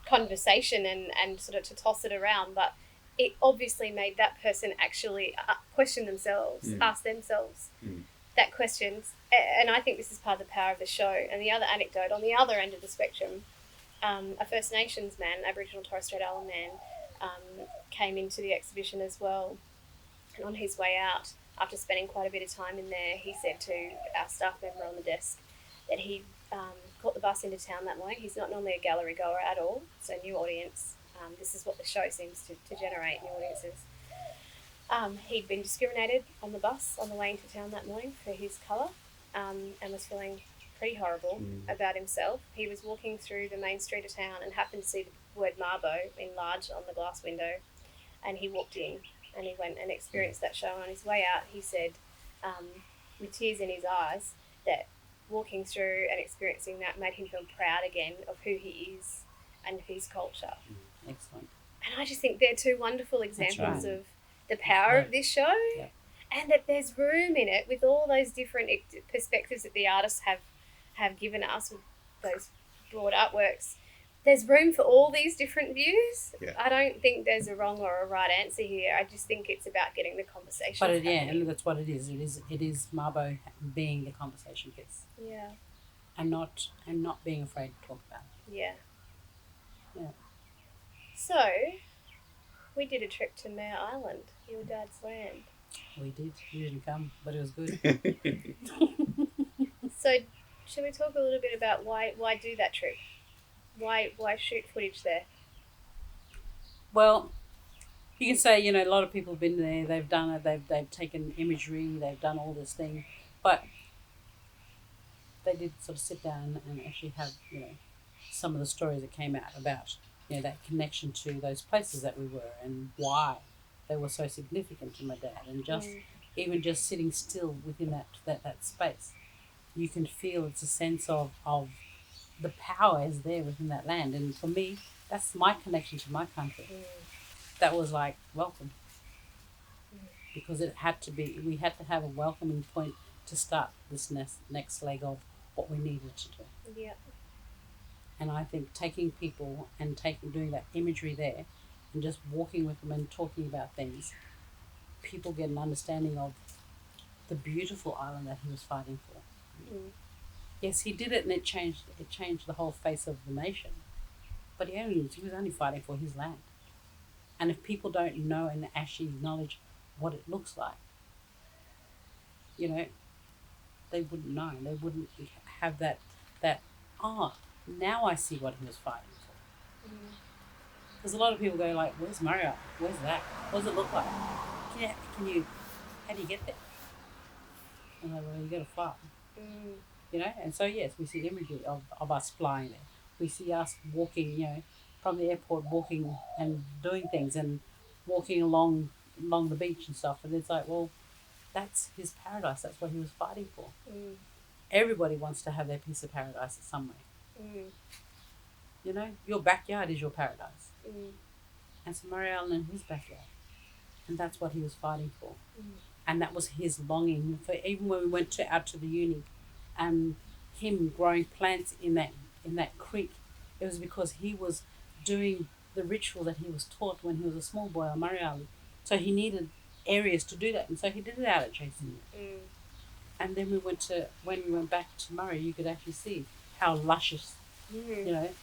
conversation and sort of to toss it around. But it obviously made that person actually question themselves, ask themselves that question. And I think this is part of the power of the show. And the other anecdote, on the other end of the spectrum, a First Nations man, Aboriginal Torres Strait Islander man, came into the exhibition as well. And on his way out, after spending quite a bit of time in there, he said to our staff member on the desk that he caught the bus into town that morning. He's not normally a gallery goer at all, so new audience. This is what the show seems to generate, new audiences. He'd been discriminated on the bus on the way into town that morning for his colour, and was feeling pretty horrible about himself. He was walking through the main street of town and happened to see the word Mabo enlarged on the glass window, and he walked in and he went and experienced that show. And on his way out, he said, with tears in his eyes, that walking through and experiencing that made him feel proud again of who he is and of his culture. Excellent. And I just think they're two wonderful examples of the power of this show, and that there's room in it with all those different perspectives that the artists have given us with those broad artworks. There's room for all these different views. Yeah. I don't think there's a wrong or a right answer here. I just think it's about getting the conversation. But and that's what it is. It is Mabo being the conversation piece. Yeah. And not being afraid to talk about it. Yeah. Yeah. So, we did a trip to Mare Island, your dad's land. We did. You didn't come, but it was good. So, shall we talk a little bit about why do that trip? Why shoot footage there? Well, you can say, a lot of people have been there, they've done it, they've taken imagery, they've done all this thing, but they did sort of sit down and actually have, some of the stories that came out about, that connection to those places that we were and why they were so significant to my dad, and even just sitting still within that space, you can feel it's a sense of the power is there within that land. And for me, that's my connection to my country. That was like welcome, because we had to have a welcoming point to start this next leg of what we needed to do. Yeah. And I think taking people and doing that imagery there and just walking with them and talking about things, people get an understanding of the beautiful island that he was fighting for. Yes, he did it, and it changed the whole face of the nation. But he was only fighting for his land. And if people don't know and actually acknowledge what it looks like, they wouldn't know. They wouldn't have that now I see what he was fighting for. Because a lot of people go like, where's Mario? Where's that? What does it look like? How do you get there? And I'm like, well, you got to fly. And so yes, we see imagery of us flying there. We see us walking, from the airport, walking and doing things and walking along the beach and stuff. And it's like, well, that's his paradise. That's what he was fighting for. Everybody wants to have their piece of paradise somewhere. Your backyard is your paradise. And so Murray Allen in his backyard. And that's what he was fighting for. And that was his longing for, even when we went out to the uni, and him growing plants in that creek, it was because he was doing the ritual that he was taught when he was a small boy on Murray Island. So he needed areas to do that, and so he did it out at Chasing. And then when we went back to Murray, you could actually see how luscious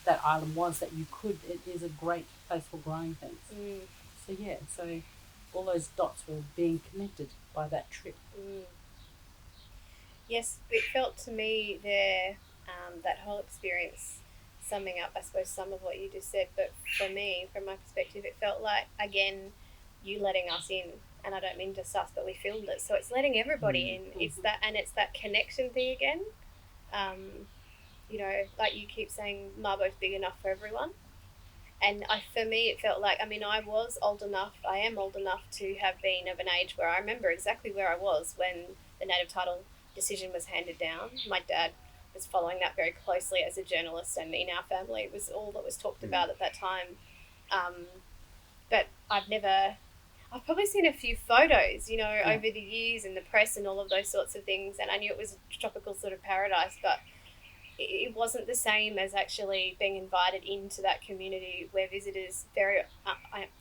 that island was, that it is a great place for growing things. So all those dots were being connected by that trip. Yes, it felt to me there, that whole experience, summing up, I suppose, some of what you just said, but for me, from my perspective, it felt like, again, you letting us in. And I don't mean just us, but we filmed it, so it's letting everybody in. It's that connection thing again. Like you keep saying, Mabo's big enough for everyone. For me, it felt like, I mean, I am old enough to have been of an age where I remember exactly where I was when the native title decision was handed down. My dad was following that very closely as a journalist, and in our family it was all that was talked about at that time. But I've probably seen a few photos, over the years in the press and all of those sorts of things, and I knew it was a tropical sort of paradise, but it wasn't the same as actually being invited into that community where visitors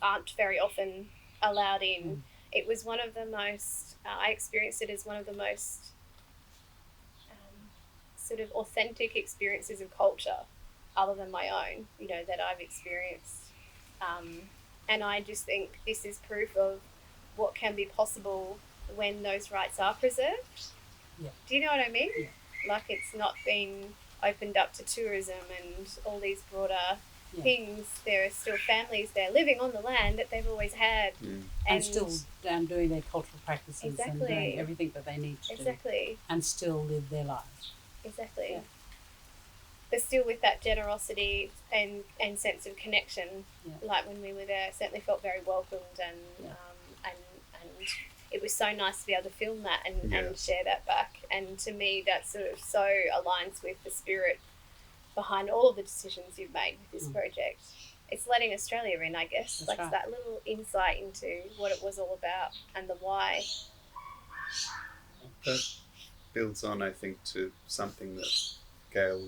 aren't very often allowed in. It was one of the most, I experienced it as one of the most sort of authentic experiences of culture, other than my own, that I've experienced. And I just think this is proof of what can be possible when those rights are preserved. Yeah. Do you know what I mean? Yeah. Like, it's not been opened up to tourism and all these broader things. There are still families there living on the land that they've always had. And still doing their cultural practices and doing everything that they need to do. And still live their lives. Exactly. Yeah. But still with that generosity and sense of connection. Like when we were there, I certainly felt very welcomed, and it was so nice to be able to film that and share that back. And to me, that sort of so aligns with the spirit behind all of the decisions you've made with this project. It's letting Australia in, I guess. That's like right. That little insight into what it was all about and the why. That builds on, I think, to something that Gail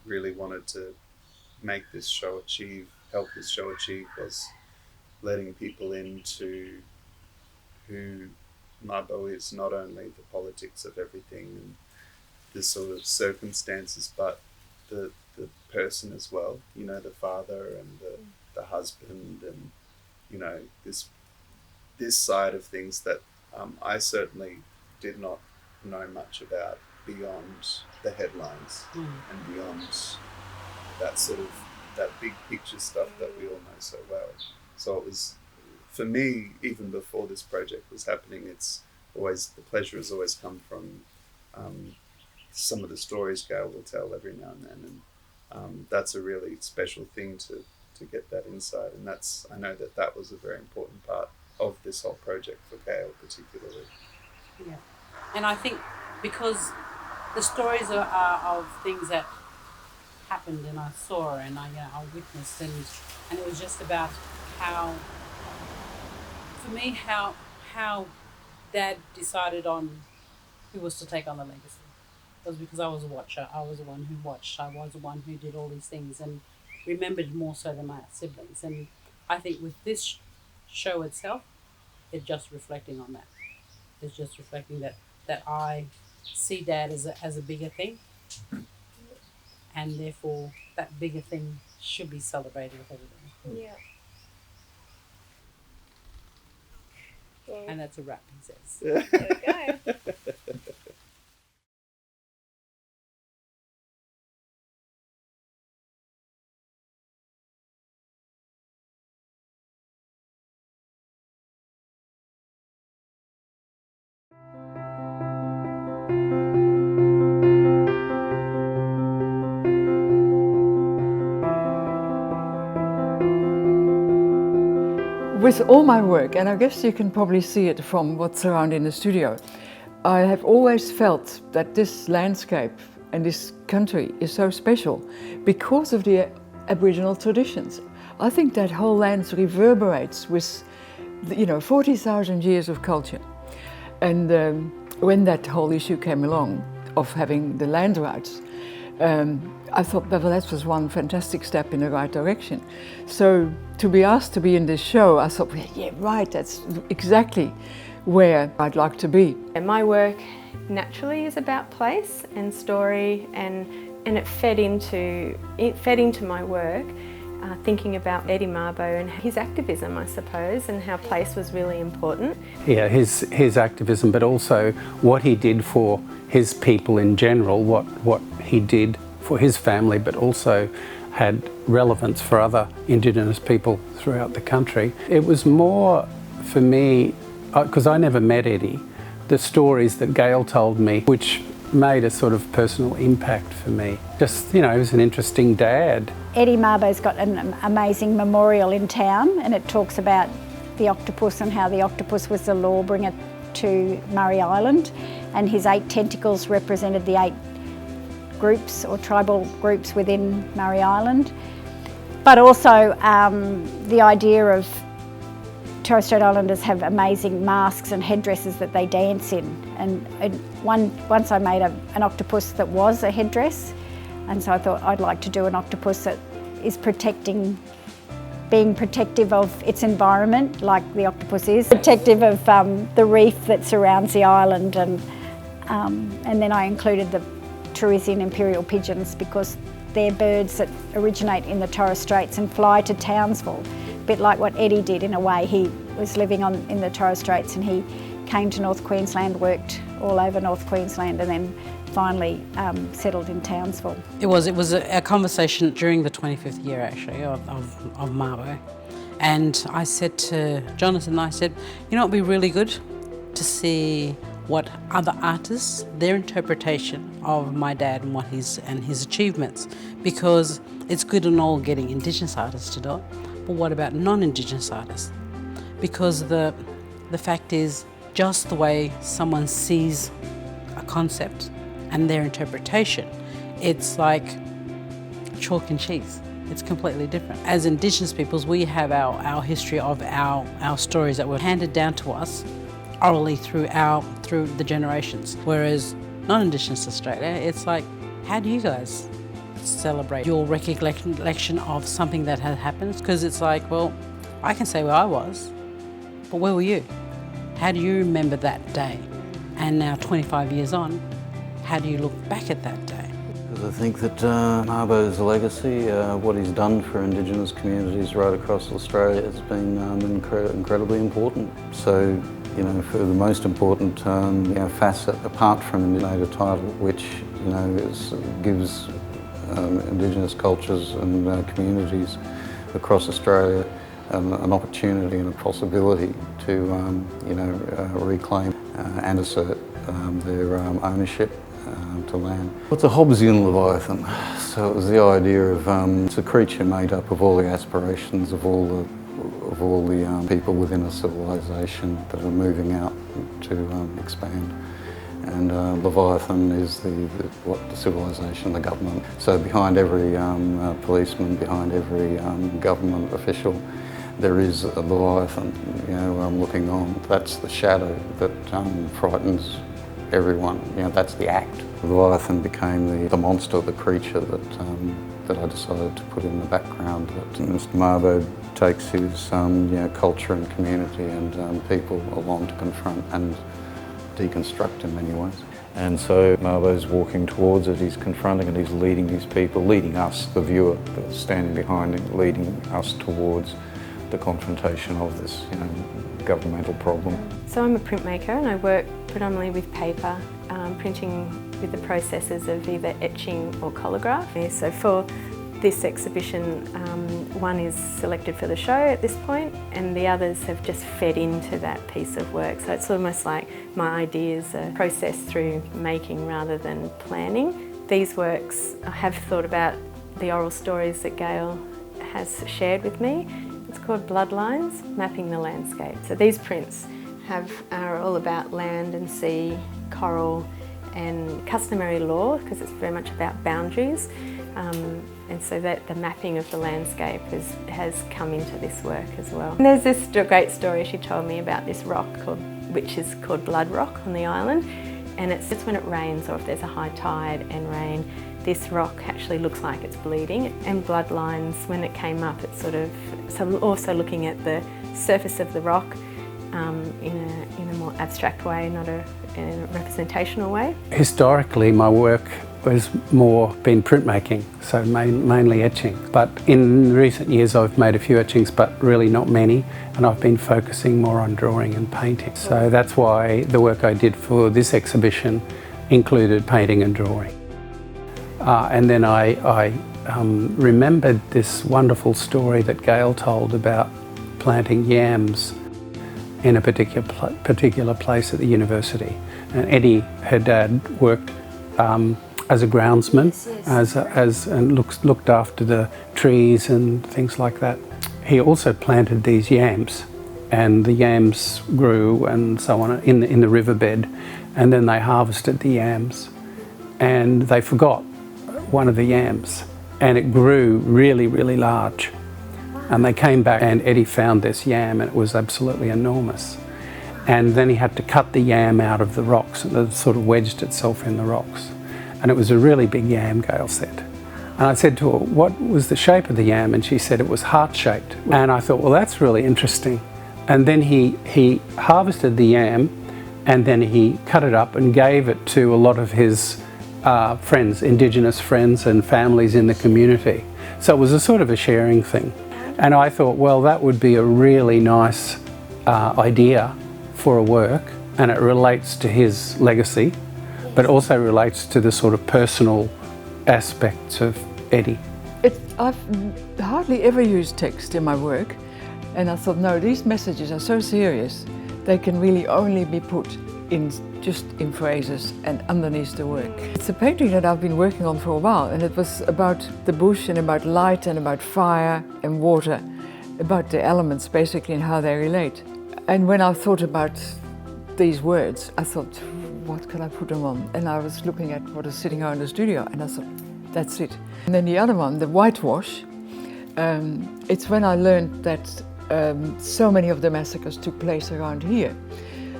really wanted to help this show achieve, was letting people into who Mabo is, not only the politics of everything and the sort of circumstances, but the person as well, the father and the husband, and this side of things that I certainly did not know much about beyond the headlines and beyond that big picture stuff that we all know so well. So it was, for me, even before this project was happening, the pleasure has always come from some of the stories Gail will tell every now and then, and that's a really special thing to get that insight, and I know that was a very important part of this whole project for Gail particularly. Yeah, and I think because the stories are of things that happened and I saw and I witnessed, and it was just about how Dad decided on who was to take on the legacy. It was because I was a watcher. I was the one who watched. I was the one who did all these things and remembered more so than my siblings. And I think with this show itself, it's just reflecting on that. It's just reflecting that I see Dad as a bigger thing, and therefore that bigger thing should be celebrated with everybody. Yeah. And that's a wrap, he says. There we go. With all my work, and I guess you can probably see it from what's around in the studio, I have always felt that this landscape and this country is so special because of the Aboriginal traditions. I think that whole land reverberates with, 40,000 years of culture. And when that whole issue came along of having the land rights, I thought, well, that was one fantastic step in the right direction. So to be asked to be in this show, I thought, well, yeah, right, that's exactly where I'd like to be. And my work naturally is about place and story, and it fed into my work, thinking about Eddie Mabo and his activism, I suppose, and how place was really important. Yeah, his activism, but also what he did for his people in general, what he did for his family, but also had relevance for other Indigenous people throughout the country. It was more for me, because I never met Eddie, the stories that Gail told me, which made a sort of personal impact for me. Just, you know, he was an interesting dad. Eddie Mabo's got an amazing memorial in town, and it talks about the octopus and how the octopus was the law bringer to Murray Island, and his 8 tentacles represented the 8 groups or tribal groups within Murray Island. But also the idea of Torres Strait Islanders have amazing masks and headdresses that they dance in, and once I made an octopus that was a headdress, and so I thought I'd like to do an octopus that is being protective of its environment, like the octopus is, protective of the reef that surrounds the island, and then I included the Troisian imperial pigeons because they're birds that originate in the Torres Straits and fly to Townsville, a bit like what Eddie did in a way. He was living in the Torres Straits and he came to North Queensland, worked all over North Queensland, and then finally settled in Townsville. It was a conversation during the 25th year actually of Mabo, and I said to Jonathan, I said, you know, it'd be really good to see what other artists, their interpretation of my dad and his achievements, because it's good and all getting Indigenous artists to do it, but what about non-Indigenous artists? Because the fact is, just the way someone sees a concept and their interpretation, it's like chalk and cheese. It's completely different. As Indigenous peoples, we have our history of our stories that were handed down to us orally through the generations. Whereas non-Indigenous Australia, it's like, how do you guys celebrate your recollection of something that had happened? Because it's like, well, I can say where I was, but where were you? How do you remember that day? And now 25 years on, how do you look back at that day? Because I think that Mabo's legacy, what he's done for Indigenous communities right across Australia, has been incredibly important. So, you know, for the most important facet, apart from the native title, which, you know, gives Indigenous cultures and communities across Australia an opportunity and a possibility to, reclaim and assert their ownership to land. What's a Hobbesian Leviathan? So it was the idea of it's a creature made up of all the aspirations of all the people within a civilization that are moving out to expand. And Leviathan is what the civilization, the government. So behind every policeman, behind every government official, there is a Leviathan, you know, looking on. That's the shadow that frightens everyone. You know, that's the act. Leviathan became the monster, the creature that I decided to put in the background. That Mr. Mabo takes his culture and community and people along to confront and deconstruct in many ways. And so Mabo's walking towards it, he's confronting it, he's leading his people, leading us, the viewer that's standing behind him, leading us towards the confrontation of this, you know, governmental problem. So I'm a printmaker and I work predominantly with paper, printing with the processes of either etching or collagraph. So for this exhibition, one is selected for the show at this point and the others have just fed into that piece of work. So it's almost like my ideas are processed through making rather than planning. These works, I have thought about the oral stories that Gail has shared with me. It's called Bloodlines, Mapping the Landscape. So these prints are all about land and sea, coral and customary law, because it's very much about boundaries. And so that the mapping of the landscape has come into this work as well. And there's this great story she told me about this rock which is called Blood Rock on the island, and it's when it rains or if there's a high tide and rain, this rock actually looks like it's bleeding. And Bloodlines, when it came up, it's sort of, so also looking at the surface of the rock in a more abstract way, not in a representational way. Historically, my work has more been printmaking, so mainly etching. But in recent years I've made a few etchings, but really not many, and I've been focusing more on drawing and painting. So that's why the work I did for this exhibition included painting and drawing. And then I remembered this wonderful story that Gail told about planting yams in a particular place at the university. And Eddie, her dad, worked as a groundsman, and looked after the trees and things like that. He also planted these yams, and the yams grew and so on in the riverbed, and then they harvested the yams, and they forgot one of the yams, and it grew really, really large. And they came back, and Eddie found this yam, and it was absolutely enormous. And then he had to cut the yam out of the rocks, and it sort of wedged itself in the rocks. And it was a really big yam, Gail said. And I said to her, what was the shape of the yam? And she said it was heart-shaped. And I thought, well, that's really interesting. And then he harvested the yam, and then he cut it up and gave it to a lot of his friends, Indigenous friends and families in the community. So it was a sort of a sharing thing. And I thought, well, that would be a really nice idea for a work, and it relates to his legacy, but also relates to the sort of personal aspects of Eddie. I've hardly ever used text in my work, and I thought, no, these messages are so serious, they can really only be put in just in phrases and underneath the work. It's a painting that I've been working on for a while, and it was about the bush and about light and about fire and water, about the elements basically and how they relate. And when I thought about these words, I thought, what can I put them on? And I was looking at what was sitting out in the studio, and I thought, that's it. And then the other one, the whitewash, it's when I learned that so many of the massacres took place around here,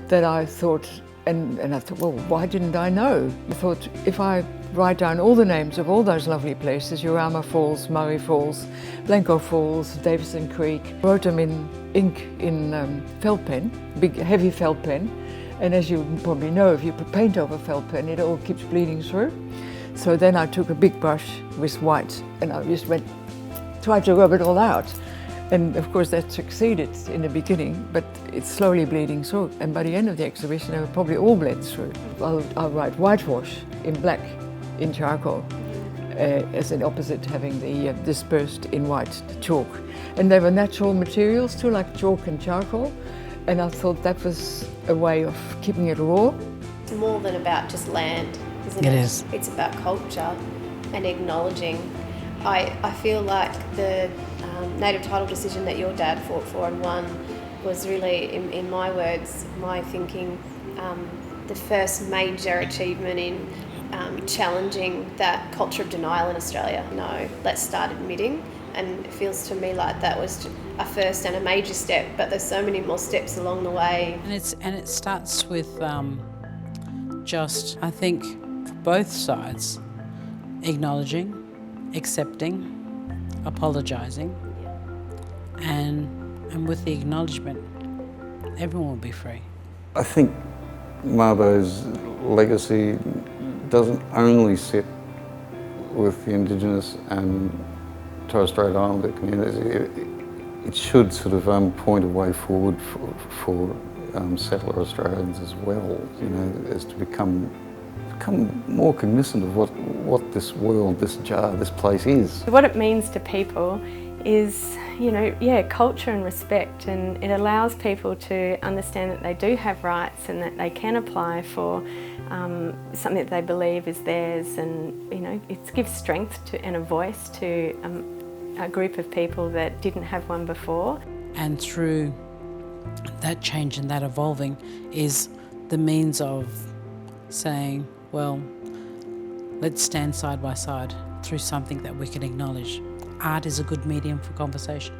that I thought, and I thought, well, why didn't I know? I thought, if I write down all the names of all those lovely places, Urama Falls, Murray Falls, Blanco Falls, Davison Creek, wrote them in ink in felt pen, big heavy felt pen, and as you probably know, if you put paint over felt pen, it all keeps bleeding through. So then I took a big brush with white, and I just tried to rub it all out. And of course that succeeded in the beginning, but it's slowly bleeding through. And by the end of the exhibition, they were probably all bled through. I'll write whitewash in black, in charcoal, as an opposite, having the dispersed in white, the chalk. And they were natural materials too, like chalk and charcoal. And I thought that was a way of keeping it raw. It's more than about just land, isn't it? It is. It's about culture and acknowledging. I feel like the native title decision that your dad fought for and won was really, in my words, my thinking, the first major achievement in challenging that culture of denial in Australia. No, let's start admitting, and it feels to me like that was a first and a major step, but there's so many more steps along the way. And it starts with just, I think, both sides acknowledging, accepting, apologising, and with the acknowledgement, everyone will be free. I think Mabo's legacy doesn't only sit with the Indigenous and Torres Strait Islander communities. It should sort of point a way forward for settler Australians as well, you know, as to become more cognizant of what this world, this place is. What it means to people is, you know, culture and respect, and it allows people to understand that they do have rights and that they can apply for something that they believe is theirs, and, you know, it gives strength and a voice to a group of people that didn't have one before. And through that change and that evolving is the means of saying, well, let's stand side by side through something that we can acknowledge. Art is a good medium for conversation.